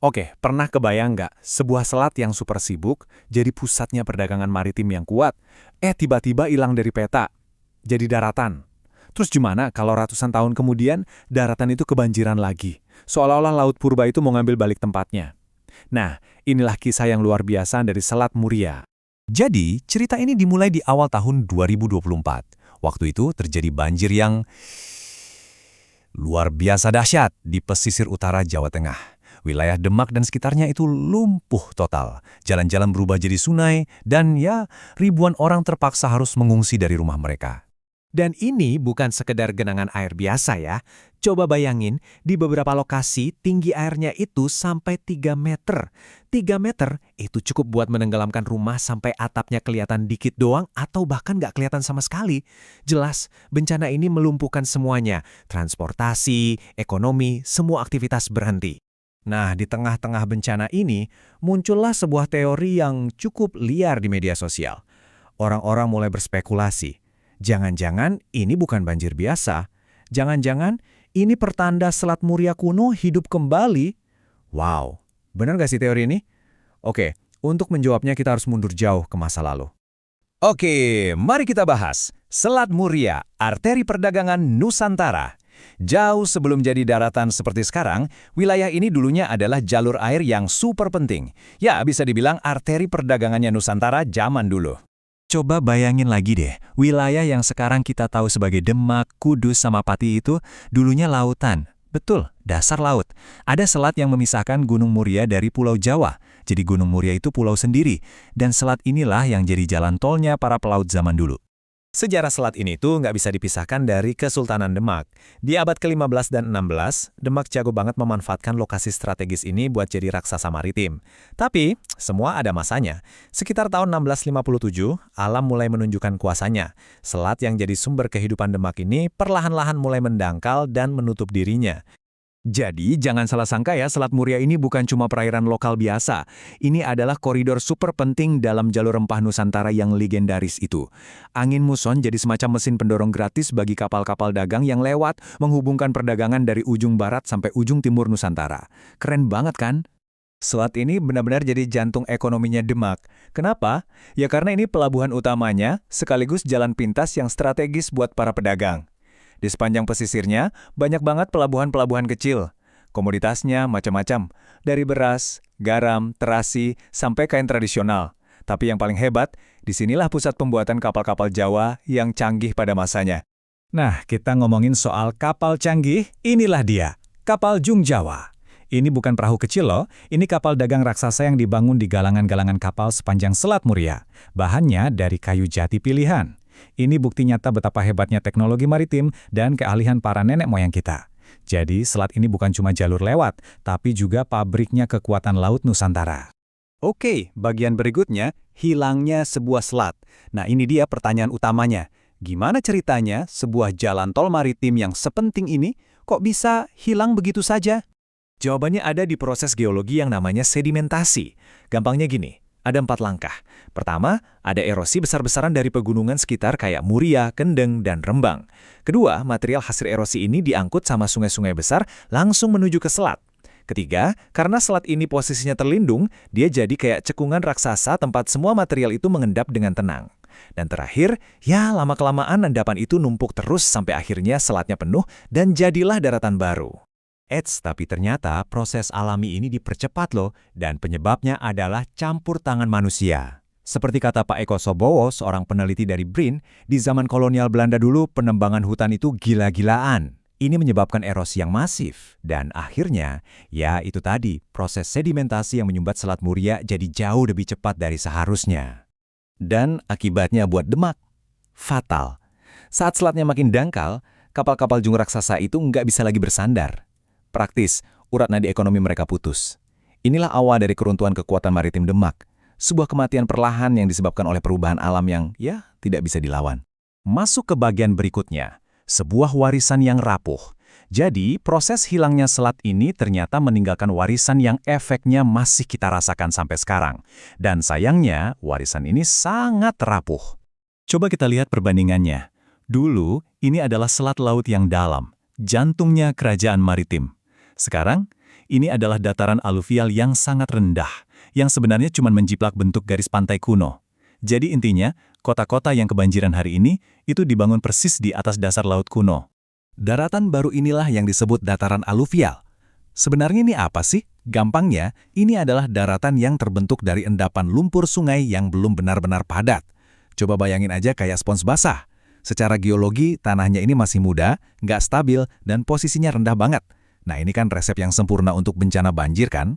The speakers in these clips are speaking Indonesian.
Oke, pernah kebayang nggak sebuah selat yang super sibuk jadi pusatnya perdagangan maritim yang kuat, tiba-tiba hilang dari peta, jadi daratan. Terus gimana kalau ratusan tahun kemudian daratan itu kebanjiran lagi, seolah-olah laut purba itu mau ngambil balik tempatnya. Nah, inilah kisah yang luar biasa dari Selat Muria. Jadi, cerita ini dimulai di awal tahun 2024. Waktu itu terjadi banjir yang luar biasa dahsyat di pesisir utara Jawa Tengah. Wilayah Demak dan sekitarnya itu lumpuh total. Jalan-jalan berubah jadi sungai, dan ya, ribuan orang terpaksa harus mengungsi dari rumah mereka. Dan ini bukan sekedar genangan air biasa ya. Coba bayangin, di beberapa lokasi tinggi airnya itu sampai 3 meter. 3 meter itu cukup buat menenggelamkan rumah sampai atapnya kelihatan dikit doang atau bahkan nggak kelihatan sama sekali. Jelas, bencana ini melumpuhkan semuanya. Transportasi, ekonomi, semua aktivitas berhenti. Nah, di tengah-tengah bencana ini, muncullah sebuah teori yang cukup liar di media sosial. Orang-orang mulai berspekulasi. Jangan-jangan ini bukan banjir biasa. Jangan-jangan ini pertanda Selat Muria kuno hidup kembali. Wow, benar nggak sih teori ini? Oke, untuk menjawabnya kita harus mundur jauh ke masa lalu. Oke, mari kita bahas. Selat Muria, arteri perdagangan Nusantara. Jauh sebelum jadi daratan seperti sekarang, wilayah ini dulunya adalah jalur air yang super penting. Ya, bisa dibilang arteri perdagangannya Nusantara zaman dulu. Coba bayangin lagi deh, wilayah yang sekarang kita tahu sebagai Demak, Kudus, sama Pati itu dulunya lautan. Betul, dasar laut. Ada selat yang memisahkan Gunung Muria dari Pulau Jawa. Jadi Gunung Muria itu pulau sendiri. Dan selat inilah yang jadi jalan tolnya para pelaut zaman dulu. Sejarah selat ini tuh nggak bisa dipisahkan dari Kesultanan Demak. Di abad ke-15 dan 16, Demak jago banget memanfaatkan lokasi strategis ini buat jadi raksasa maritim. Tapi, semua ada masanya. Sekitar tahun 1657, alam mulai menunjukkan kuasanya. Selat yang jadi sumber kehidupan Demak ini perlahan-lahan mulai mendangkal dan menutup dirinya. Jadi, jangan salah sangka ya, Selat Muria ini bukan cuma perairan lokal biasa. Ini adalah koridor super penting dalam jalur rempah Nusantara yang legendaris itu. Angin muson jadi semacam mesin pendorong gratis bagi kapal-kapal dagang yang lewat menghubungkan perdagangan dari ujung barat sampai ujung timur Nusantara. Keren banget kan? Selat ini benar-benar jadi jantung ekonominya Demak. Kenapa? Ya karena ini pelabuhan utamanya sekaligus jalan pintas yang strategis buat para pedagang. Di sepanjang pesisirnya, banyak banget pelabuhan-pelabuhan kecil. Komoditasnya macam-macam, dari beras, garam, terasi, sampai kain tradisional. Tapi yang paling hebat, disinilah pusat pembuatan kapal-kapal Jawa yang canggih pada masanya. Nah, kita ngomongin soal kapal canggih, inilah dia, kapal Jung Jawa. Ini bukan perahu kecil loh, ini kapal dagang raksasa yang dibangun di galangan-galangan kapal sepanjang Selat Muria. Bahannya dari kayu jati pilihan. Ini bukti nyata betapa hebatnya teknologi maritim dan keahlian para nenek moyang kita. Jadi, selat ini bukan cuma jalur lewat, tapi juga pabriknya kekuatan laut Nusantara. Oke, bagian berikutnya, hilangnya sebuah selat. Nah, ini dia pertanyaan utamanya. Gimana ceritanya sebuah jalan tol maritim yang sepenting ini kok bisa hilang begitu saja? Jawabannya ada di proses geologi yang namanya sedimentasi. Gampangnya gini. Ada 4 langkah. Pertama, ada erosi besar-besaran dari pegunungan sekitar kayak Muria, Kendeng, dan Rembang. Kedua, material hasil erosi ini diangkut sama sungai-sungai besar langsung menuju ke selat. Ketiga, karena selat ini posisinya terlindung, dia jadi kayak cekungan raksasa tempat semua material itu mengendap dengan tenang. Dan terakhir, ya lama-kelamaan endapan itu numpuk terus sampai akhirnya selatnya penuh dan jadilah daratan baru. Tapi ternyata proses alami ini dipercepat loh, dan penyebabnya adalah campur tangan manusia. Seperti kata Pak Eko Sobowo, seorang peneliti dari BRIN, di zaman kolonial Belanda dulu penembangan hutan itu gila-gilaan. Ini menyebabkan erosi yang masif, dan akhirnya, ya itu tadi, proses sedimentasi yang menyumbat Selat Muria jadi jauh lebih cepat dari seharusnya. Dan akibatnya buat Demak, fatal. Saat selatnya makin dangkal, kapal-kapal Jung raksasa itu nggak bisa lagi bersandar. Praktis, urat nadi ekonomi mereka putus. Inilah awal dari keruntuhan kekuatan maritim Demak, sebuah kematian perlahan yang disebabkan oleh perubahan alam yang, ya, tidak bisa dilawan. Masuk ke bagian berikutnya, sebuah warisan yang rapuh. Jadi, proses hilangnya selat ini ternyata meninggalkan warisan yang efeknya masih kita rasakan sampai sekarang. Dan sayangnya, warisan ini sangat rapuh. Coba kita lihat perbandingannya. Dulu, ini adalah selat laut yang dalam, jantungnya kerajaan maritim. Sekarang, Ini adalah dataran aluvial yang sangat rendah, yang sebenarnya cuma menjiplak bentuk garis pantai kuno. Jadi intinya, kota-kota yang kebanjiran hari ini itu dibangun persis di atas dasar laut kuno. Daratan baru inilah yang disebut dataran aluvial. Sebenarnya ini apa sih? Gampangnya, ini adalah daratan yang terbentuk dari endapan lumpur sungai yang belum benar-benar padat. Coba bayangin aja kayak spons basah. Secara geologi, tanahnya ini masih muda, nggak stabil, dan posisinya rendah banget. Nah, ini kan resep yang sempurna untuk bencana banjir kan?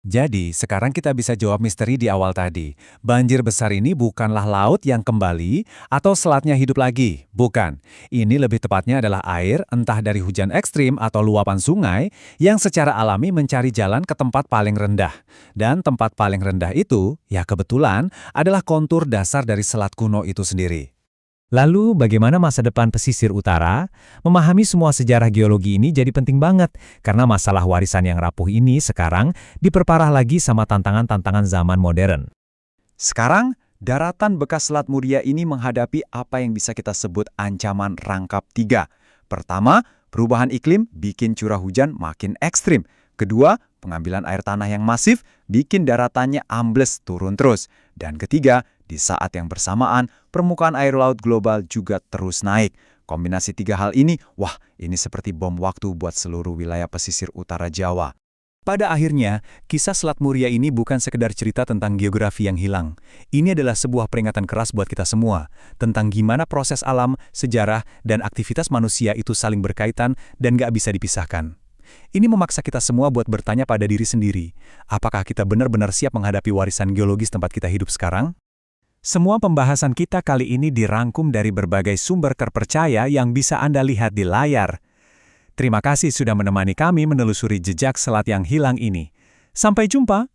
Jadi, sekarang kita bisa jawab misteri di awal tadi. Banjir besar ini bukanlah laut yang kembali atau selatnya hidup lagi. Bukan. Ini lebih tepatnya adalah air, entah dari hujan ekstrim atau luapan sungai, yang secara alami mencari jalan ke tempat paling rendah. Dan tempat paling rendah itu, ya kebetulan, adalah kontur dasar dari selat kuno itu sendiri. Lalu, bagaimana masa depan pesisir utara? Memahami semua sejarah geologi ini jadi penting banget, karena masalah warisan yang rapuh ini sekarang diperparah lagi sama tantangan-tantangan zaman modern. Sekarang, daratan bekas Selat Muria ini menghadapi apa yang bisa kita sebut ancaman rangkap 3. Pertama, perubahan iklim bikin curah hujan makin ekstrim. Kedua, pengambilan air tanah yang masif bikin daratannya ambles turun terus. Dan ketiga, di saat yang bersamaan, permukaan air laut global juga terus naik. Kombinasi 3 hal ini, wah, ini seperti bom waktu buat seluruh wilayah pesisir utara Jawa. Pada akhirnya, kisah Selat Muria ini bukan sekedar cerita tentang geografi yang hilang. Ini adalah sebuah peringatan keras buat kita semua, tentang gimana proses alam, sejarah, dan aktivitas manusia itu saling berkaitan dan gak bisa dipisahkan. Ini memaksa kita semua buat bertanya pada diri sendiri, apakah kita benar-benar siap menghadapi warisan geologis tempat kita hidup sekarang? Semua pembahasan kita kali ini dirangkum dari berbagai sumber terpercaya yang bisa Anda lihat di layar. Terima kasih sudah menemani kami menelusuri jejak selat yang hilang ini. Sampai jumpa!